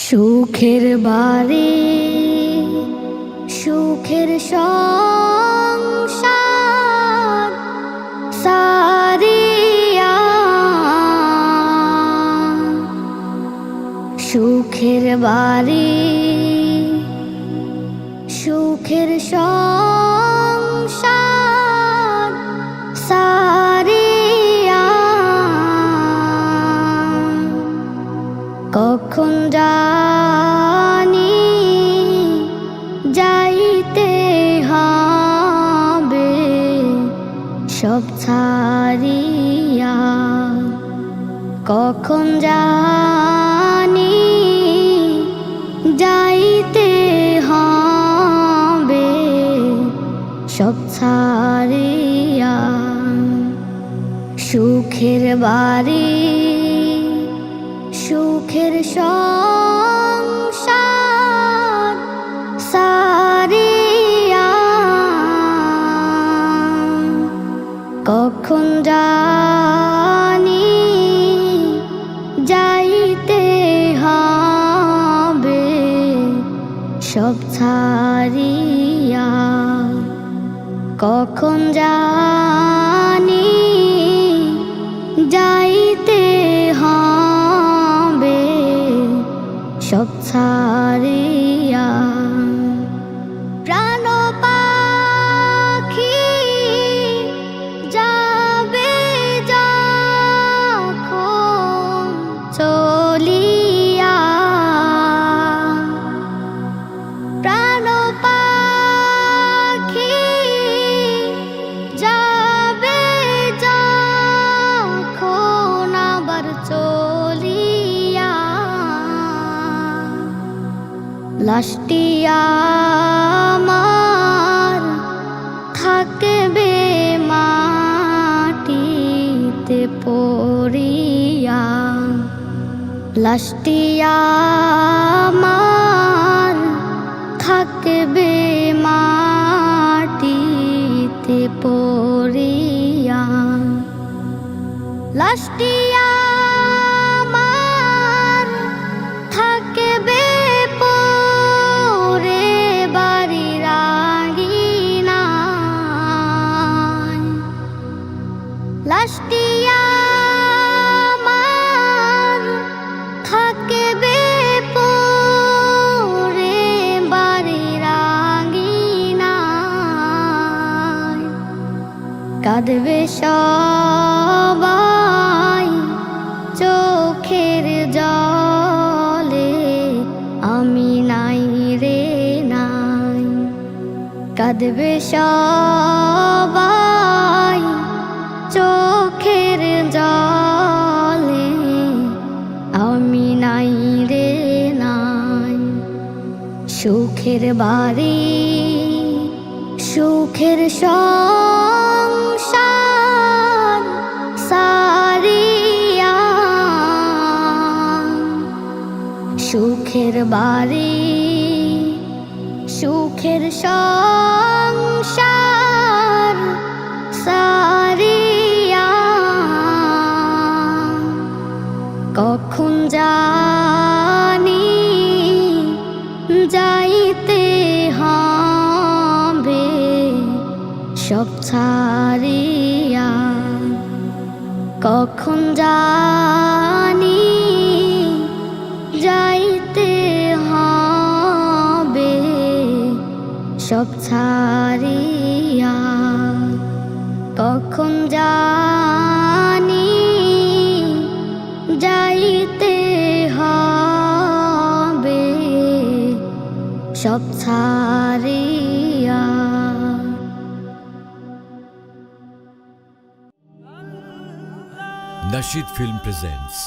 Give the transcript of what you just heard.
সুখের বাড়ি সুখের সংসার সারিয়া, সুখের বাড়ি সুখের সংসার সারিয়া, কখন জানি যাইতে হবে সব ছাড়িয়া, কখন জানি যাইতে হবে সব ছাড়িয়া। সুখের বাড়ি সুখের সংসার সারিয়া, কখন জানি যাইতে হবে সব ছাড়িয়া, কখন জানি যাইতে হবে সব ছাড়িয়া। প্রাণ পাখি যাবে যখন চলিয়া, প্রাণ পাখি যাবে যখন আবার চলিয়া, লাশটি আমার থাকবে মাটিতে পড়িয়া, লাশটি আমার থাকবে মাটিতে পড়িয়া, লাশটি আমার থাকবে পড়ে বাড়ির আঙিনায়, লাশটি আমার থাকবে পড়ে বাড়ির আঙিনায়, কাঁদবে সবাই চোখের জলে, আমি নাই রে নাই, কাঁদবে সবাই চোখের জলে, আমি নাই রে নাই। সুখের বাড়ি সুখের সংসার সারিয়া, সুখের বাড়ি সুখের সংসার সারিয়া, কখন জানি যাইতে হবে সব ছাড়িয়া, কখন জানি যাইতে হবে সব ছাড়িয়া, কখন জানি যাইতে হবে সব ছাড়িয়া। Nasheed Film presents